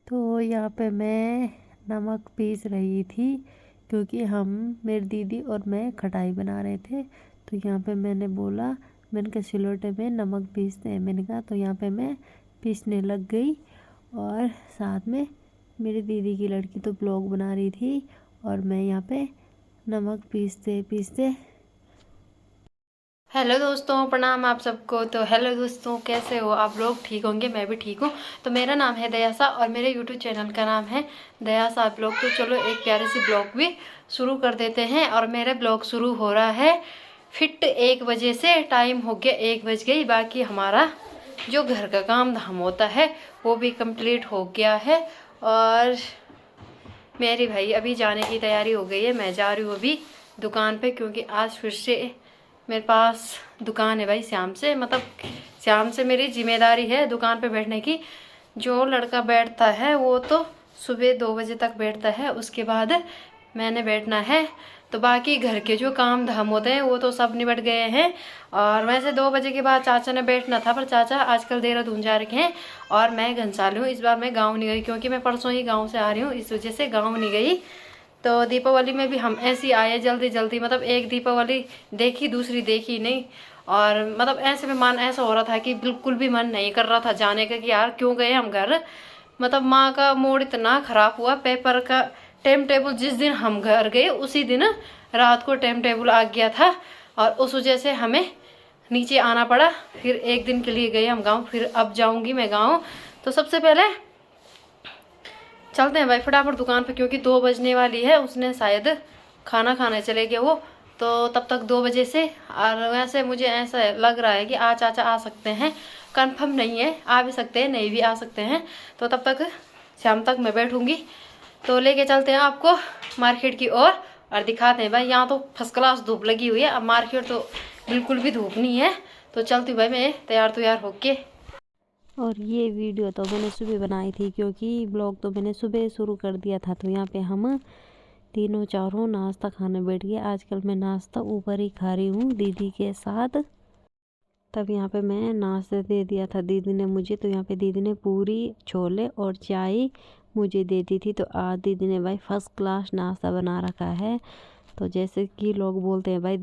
तो यहाँ पे मैं नमक पीस रही थी क्योंकि हम मेरी दीदी और मैं खटाई बना रहे थे। तो यहाँ पे मैंने बोला, मैंने कहा सिलोटे में नमक पीसते हैं। मैंने कहा तो यहाँ पे मैं पीसने लग गई और साथ में मेरी दीदी की लड़की तो ब्लॉग बना रही थी और मैं यहाँ पे नमक पीसते पीसते। हेलो दोस्तों, प्रणाम आप सबको। तो हेलो दोस्तों, कैसे हो आप लोग? ठीक होंगे, मैं भी ठीक हूँ। तो मेरा नाम है दयासा और मेरे यूट्यूब चैनल का नाम है दयासा आप लोग। तो चलो एक प्यारे सी ब्लॉग भी शुरू कर देते हैं। और मेरा ब्लॉग शुरू हो रहा है फिट 1 बजे से। टाइम हो गया 1 बज गई। बाकी हमारा जो घर का काम धाम होता है वो भी कंप्लीट हो गया है। और मेरी भाई अभी जाने की तैयारी हो गई है। मैं जा रही हूँ अभी दुकान पे, क्योंकि आज फिर से मेरे पास दुकान है भाई श्याम से। मतलब श्याम से मेरी जिम्मेदारी है दुकान पे बैठने की। जो लड़का बैठता है वो तो सुबह 2 बजे तक बैठता है, उसके बाद मैंने बैठना है। तो बाकी घर के जो काम धाम होते हैं वो तो सब निबट गए हैं। और वैसे 2 बजे के बाद चाचा ने बैठना था, पर चाचा आजकल देहरादून जा रखे हैं और मैं घनसाली हूँ। इस बार मैं गाँव नहीं गई क्योंकि मैं परसों ही गाँव से आ रही हूँ, इस वजह से गाँव नहीं गई। तो दीपावली में भी हम ऐसे ही आए जल्दी जल्दी। मतलब एक दीपावली देखी दूसरी देखी नहीं। और मतलब ऐसे में मन ऐसा हो रहा था कि बिल्कुल भी मन नहीं कर रहा था जाने का कि यार क्यों गए हम घर। मतलब माँ का मूड इतना ख़राब हुआ। पेपर का टाइम टेबल जिस दिन हम घर गए उसी दिन रात को टाइम टेबल आ गया था और उस वजह से हमें नीचे आना पड़ा। फिर एक दिन के लिए गए हम गाँव, फिर अब जाऊँगी मैं गाँव। तो सबसे पहले चलते हैं भाई फटाफट दुकान पे, क्योंकि 2 बजने वाली है। उसने शायद खाना खाने चले गए वो, तो तब तक 2 बजे से। और वैसे मुझे ऐसा लग रहा है कि आज चाचा आ सकते हैं, कंफर्म नहीं है, आ भी सकते हैं नहीं भी आ सकते हैं। तो तब तक शाम तक मैं बैठूंगी। तो लेके चलते हैं आपको मार्केट की ओर और दिखाते हैं भाई। यहाँ तो फर्स्ट क्लास धूप लगी हुई है, अब मार्केट तो बिल्कुल भी धूप नहीं है। तो चलती हूँ भाई मैं तैयार होके। और ये वीडियो तो मैंने सुबह बनाई थी क्योंकि ब्लॉग तो मैंने सुबह शुरू कर दिया था। तो यहाँ पे हम तीनों चारों नाश्ता खाने बैठ गए। आजकल मैं नाश्ता ऊपर ही खा रही हूँ दीदी के साथ। तब यहाँ पे मैं नाश्ता दे दिया था दीदी ने मुझे। तो यहाँ पे दीदी ने पूरी छोले और चाय मुझे दे दी थी। तो आज दीदी ने भाई फर्स्ट क्लास नाश्ता बना रखा है। तो जैसे कि लोग बोलते हैं भाई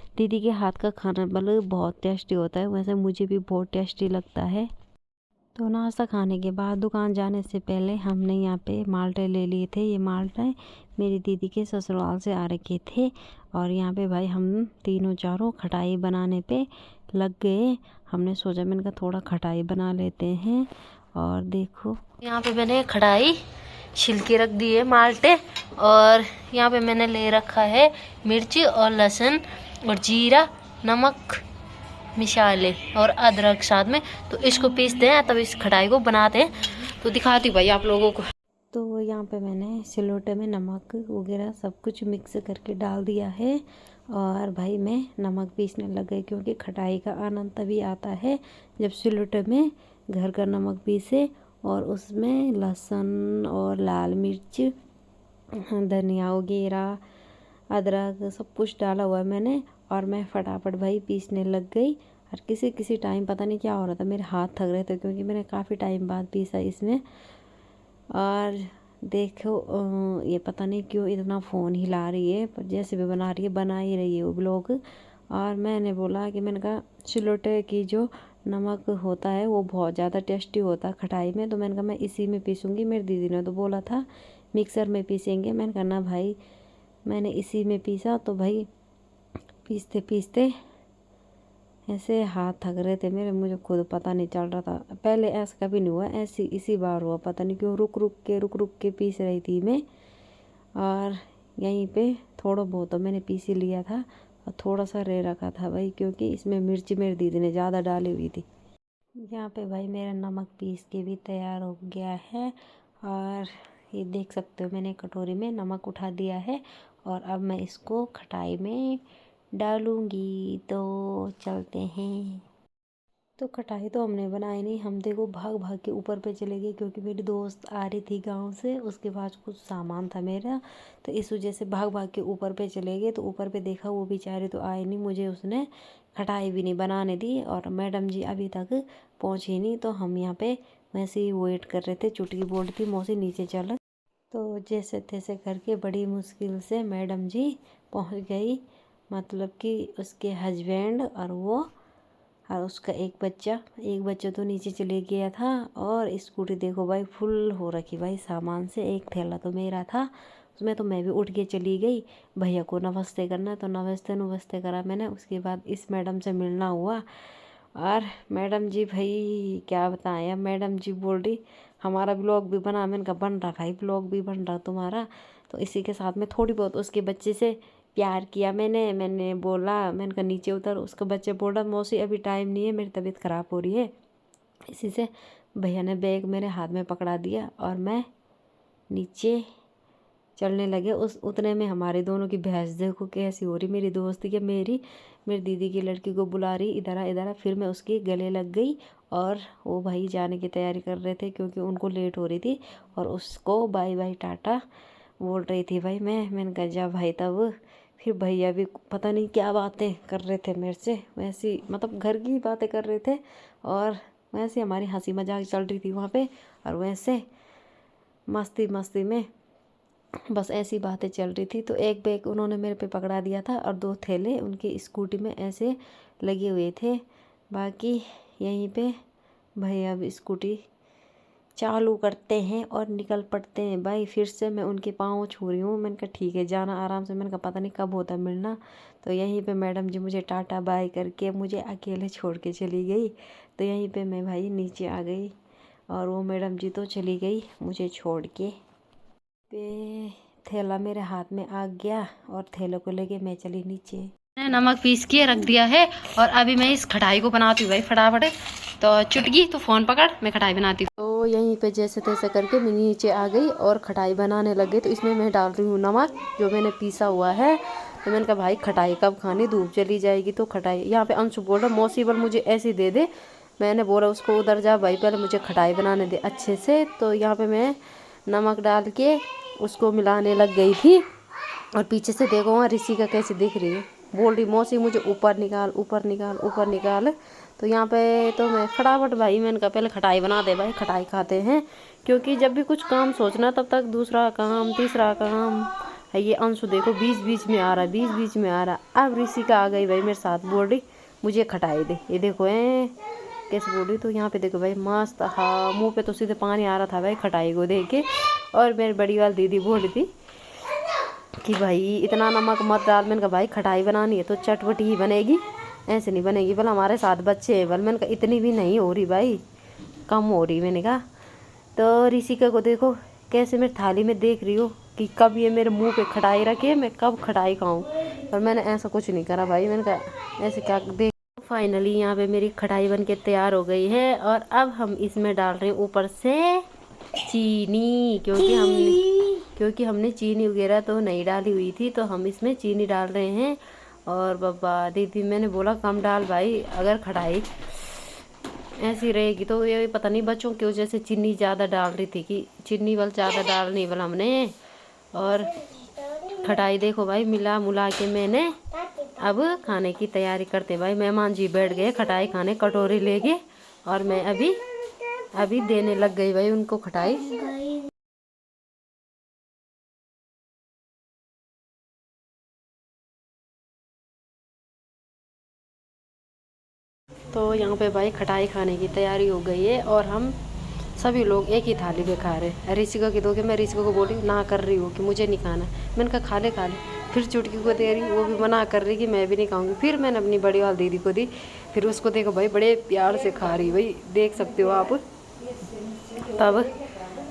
दीदी के हाथ का खाना मतलब बहुत टेस्टी होता है, वैसे मुझे भी बहुत टेस्टी लगता है। तो नाश्ता खाने के बाद दुकान जाने से पहले हमने यहाँ पे माल्टे ले लिए थे। ये माल्टे मेरी दीदी के ससुराल से आ रखे थे। और यहाँ पे भाई हम तीनों चारों खटाई बनाने पे लग गए। हमने सोचा, मैंने कहा थोड़ा खटाई बना लेते हैं। और देखो यहाँ पे मैंने खटाई छिलके रख दिए माल्टे। और यहाँ पे मैंने ले रखा है मिर्ची और लहसुन और जीरा, नमक, मिसाले और अदरक साथ में। तो इसको पीसते हैं तब इस खटाई को बनाते हैं। तो दिखाती हूँ भाई आप लोगों को। तो यहाँ पे मैंने सिलोटे में नमक वगैरह सब कुछ मिक्स करके डाल दिया है। और भाई मैं नमक पीसने लग गई क्योंकि खटाई का आनंद तभी आता है जब सिलोटे में घर का नमक पीसे और उसमें लहसुन और लाल मिर्च, धनिया वगैरह, अदरक सब कुछ डाला हुआ है मैंने। और मैं फटाफट भाई पीसने लग गई। और किसी किसी टाइम पता नहीं क्या हो रहा था, मेरे हाथ थक रहे थे क्योंकि मैंने काफ़ी टाइम बाद पीसा इसमें। और देखो ये पता नहीं क्यों इतना फ़ोन हिला रही है, पर जैसे भी बना रही है बना ही रही है वो ब्लॉग। और मैंने बोला कि मैंने कहा सिलोटे की जो नमक होता है वो बहुत ज़्यादा टेस्टी होता है खटाई में। तो मैंने कहा मैं इसी में पीसूँगी। मेरी दीदी ने तो बोला था मिक्सर में पीसेंगे। मैंने कहा ना भाई, मैंने इसी में पीसा। तो भाई पीसते पीसते ऐसे हाथ थक रहे थे मेरे, मुझे खुद पता नहीं चल रहा था। पहले ऐसा कभी नहीं हुआ, ऐसी इसी बार हुआ। पता नहीं क्यों रुक रुक के पीस रही थी मैं। और यहीं पे थोड़ा बहुत तो मैंने पीस ही लिया था और थोड़ा सा रह रखा था भाई, क्योंकि इसमें मिर्ची मेरी दीदी ने ज़्यादा डाली हुई थी। यहाँ पे भाई मेरा नमक पीस के भी तैयार हो गया है। और ये देख सकते हो मैंने कटोरी में नमक उठा दिया है। और अब मैं इसको खटाई में डालूंगी। तो चलते हैं। तो खटाई तो हमने बनाई नहीं, हम देखो भाग भाग के ऊपर पे चले गए क्योंकि मेरी दोस्त आ रही थी गांव से, उसके पास कुछ सामान था मेरा। तो इस वजह से भाग भाग के ऊपर पे चले गए। तो ऊपर पे देखा वो बेचारी तो आई नहीं, मुझे उसने खटाई भी नहीं बनाने दी। और मैडम जी अभी तक पहुँची नहीं। तो हम यहाँ पे वैसे ही वेट कर रहे थे। चुटकी बोल रही थी मौसी नीचे चल। तो जैसे तैसे करके बड़ी मुश्किल से मैडम जी पहुंच गई, मतलब कि उसके हस्बैंड और वो और उसका एक बच्चा तो नीचे चले गया था। और स्कूटी देखो भाई फुल हो रखी भाई सामान से। एक थैला तो मेरा था, उसमें तो मैं भी उठ के चली गई। भैया को नमस्ते करना तो नमस्ते करा मैंने। उसके बाद इस मैडम से मिलना हुआ। और मैडम जी भाई क्या बताएं, अब मैडम जी बोल रही हमारा ब्लॉग भी बना। मैंने कहा बन रहा भाई, ब्लॉग भी बन रहा तुम्हारा। तो इसी के साथ में थोड़ी बहुत उसके बच्चे से प्यार किया मैंने बोला, मैंने कहा नीचे उतर। उसका बच्चे बोल रहा मौसी अभी टाइम नहीं है, मेरी तबीयत ख़राब हो रही है। इसी से भैया ने बैग मेरे हाथ में पकड़ा दिया और मैं नीचे चलने लगे। उस उतने में हमारे दोनों की बहस देखो कैसी हो रही। मेरी दोस्ती के मेरी दीदी की लड़की को बुला रही इधर इधर। फिर मैं उसके गले लग गई और वो भाई जाने की तैयारी कर रहे थे क्योंकि उनको लेट हो रही थी। और उसको बाय बाय टाटा बोल रही थी भाई मैंने कहा जा भाई। तब फिर भैया भी पता नहीं क्या बातें कर रहे थे मेरे से, वैसी मतलब घर की बातें कर रहे थे। और वैसे हमारी हंसी मजाक चल रही थी वहाँ पे। और वैसे मस्ती में बस ऐसी बातें चल रही थी। तो एक बैग उन्होंने मेरे पे पकड़ा दिया था और 2 थैले उनकी स्कूटी में ऐसे लगे हुए थे। बाकी यहीं पे भैया अब स्कूटी चालू करते हैं और निकल पड़ते हैं भाई। फिर से मैं उनके पाँव छू रही हूँ। मैंने कहा ठीक है जाना आराम से। मैंने कहा पता नहीं कब होता मिलना। तो यहीं पे मैडम जी मुझे टाटा बाय करके मुझे अकेले छोड़ के चली गई। तो यहीं पे मैं भाई नीचे आ गई और वो मैडम जी तो चली गई मुझे छोड़ के। पे थैला मेरे हाथ में आ गया और थैले को लेके मैं चली नीचे। नमक पीस के रख दिया है और अभी मैं इस खटाई को बनाती हूँ भाई फटाफट। तो चुटकी तो फोन पकड़, मैं खटाई बनाती हूँ। तो यहीं पे जैसे तैसे करके मैं नीचे आ गई और खटाई बनाने लग गई। तो इसमें मैं डाल रही हूँ नमक जो मैंने पीसा हुआ है। तो मैंने कहा भाई खटाई कब खानी, धूप चली जाएगी। तो खटाई यहाँ पे अंशु बोल रहा मौसी बल मुझे ऐसी दे दे। मैंने बोला उसको उधर जा भाई पहले मुझे खटाई बनाने दे अच्छे से। तो यहाँ पे मैं नमक डाल के उसको मिलाने लग गई थी। और पीछे से देखो वहाँ ऋषिका कैसे दिख रही है, बोल रही मौसी मुझे ऊपर निकाल ऊपर निकाल ऊपर निकाल। तो यहाँ पे तो मैं फटाफट भाई मैंने कहा पहले खटाई बना दे भाई, खटाई खाते हैं। क्योंकि जब भी कुछ काम सोचना तब तक दूसरा काम तीसरा काम है। ये अंशु देखो बीच में आ रहा। अब ऋषिका आ गई भाई मेरे साथ, बोल रही मुझे खटाई दे। ये देखो कैसे बोल रही। तो यहाँ पे देखो भाई मस्त, हाँ मुँह पे तो सीधे पानी आ रहा था भाई खटाई को देख के। और मेरी बड़ी वाली दीदी बोल रही थी कि भाई इतना नमक मत डाल। मैंने कहा भाई खटाई बनानी है तो चटपटी ही बनेगी, ऐसे नहीं बनेगी। बोला हमारे साथ बच्चे हैं बल। मैंने कहा इतनी भी नहीं हो रही भाई, कम हो रही। मैंने कहा तो ऋषिका को देखो कैसे मेरी थाली में देख रही हो कि कब ये मेरे मुंह पे खटाई रखे मैं कब खटाई खाऊं। और मैंने ऐसा कुछ नहीं करा भाई। मैंने कहा ऐसे क्या देख। फाइनली यहाँ पे मेरी खटाई बन के तैयार हो गई है। और अब हम इसमें डाल रहे हैं ऊपर से चीनी, क्योंकि हमने चीनी वगैरह तो नहीं डाली हुई थी। तो हम इसमें चीनी डाल रहे हैं। और बाबा दीदी मैंने बोला कम डाल भाई, अगर खटाई ऐसी रहेगी तो ये पता नहीं बच्चों की वजह से चीनी ज़्यादा डाल रही थी कि चीनी वाल ज़्यादा डालनी वाला हमने। और खटाई देखो भाई मिला मुला के मैंने अब खाने की तैयारी करते भाई। मेहमान जी बैठ गए खटाई खाने कटोरी लेके और मैं अभी देने लग गई भाई उनको खटाई। तो यहाँ पे भाई खटाई खाने की तैयारी हो गई है और हम सभी लोग एक ही थाली में खा रहे हैं। ऋषिका की दोगे, मैं ऋषिका को बोली ना कर रही हूँ कि मुझे नहीं खाना। मैंने कहा खा ले। फिर चुटकी को दे रही, वो भी मना कर रही कि मैं भी नहीं खाऊंगी। फिर मैंने अपनी बड़ी वाली दीदी को दी। फिर उसको देखो भाई बड़े प्यार से खा रही भाई, देख सकते हो आप। तब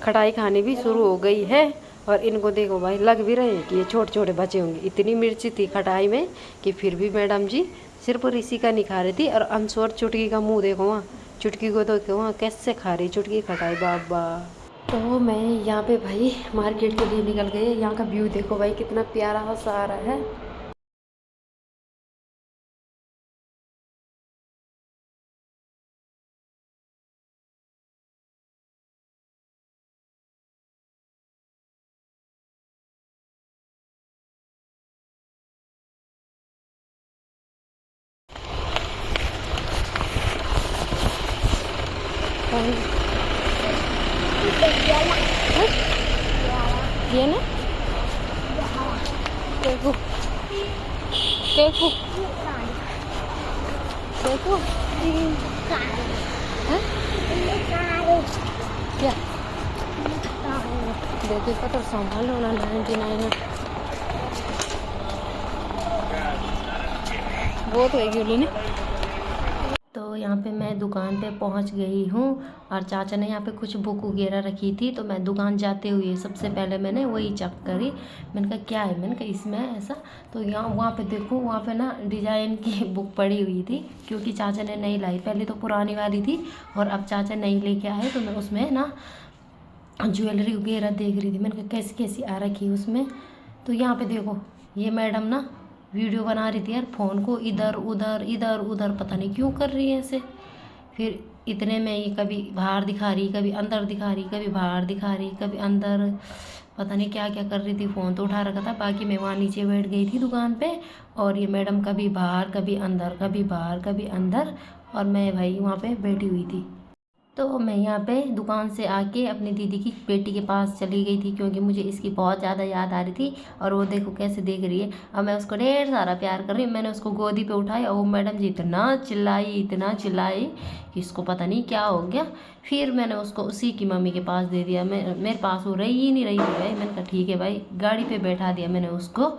खटाई खानी भी शुरू हो गई है। और इनको देखो भाई लग भी रहे हैं कि ये छोटे छोटे बच्चे होंगे। इतनी मिर्ची थी खटाई में कि फिर भी मैडम जी सिर्फ ऋषिका नहीं खा रही थी। और अंशु और चुटकी का मुंह देखो वहाँ, चुटकी को तो वहाँ कैसे खा रही चुटकी खटाई बाबा। तो मैं यहाँ पे भाई मार्केट के लिए निकल गई। यहाँ का व्यू देखो भाई कितना प्यारा सा आ रहा है। हाँ? ये ना देखो देखो देखो हाँ? क्या देखो इसका तो संभाल लो ना 99 है बहुत है क्यों नहीं। तो यहाँ पे मैं दुकान पे पहुँच गई हूँ और चाचा ने यहाँ पे कुछ बुक वगैरह रखी थी, तो मैं दुकान जाते हुए सबसे पहले मैंने वही चेक करी। मैंने कहा क्या है, मैंने कहा इसमें ऐसा। तो यहाँ वहाँ पे देखो, वहाँ पे ना डिजाइन की बुक पड़ी हुई थी, क्योंकि चाचा ने नई लाई, पहले तो पुरानी वाली थी और अब चाचा नई लेके आए। तो मैं उसमें ना ज्वेलरी वगैरह देख रही थी, मैंने कहा कैसी कैसी आ रखी है उसमें। तो यहाँ पे देखो ये मैडम ना वीडियो बना रही थी यार, फ़ोन को इधर उधर पता नहीं क्यों कर रही है ऐसे। फिर इतने में ये कभी बाहर दिखा रही, कभी अंदर दिखा रही, कभी बाहर दिखा रही, कभी अंदर, पता नहीं क्या क्या कर रही थी। फ़ोन तो उठा रखा था, बाकी मैं वहाँ नीचे बैठ गई थी दुकान पे, और ये मैडम कभी बाहर कभी अंदर, कभी बाहर कभी अंदर, और मैं भाई वहाँ पे बैठी हुई थी। तो मैं यहाँ पे दुकान से आके अपनी दीदी की बेटी के पास चली गई थी, क्योंकि मुझे इसकी बहुत ज़्यादा याद आ रही थी। और वो देखो कैसे देख रही है, अब मैं उसको ढेर सारा प्यार कर रही हूँ। मैंने उसको गोदी पे उठाया और वो मैडम जी इतना चिल्लाई कि इसको पता नहीं क्या हो गया। फिर मैंने उसको उसी की मम्मी के पास दे दिया। मेरे पास वो रही ही नहीं रही थी भाई। मैंने कहा ठीक है भाई, गाड़ी पर बैठा दिया मैंने उसको।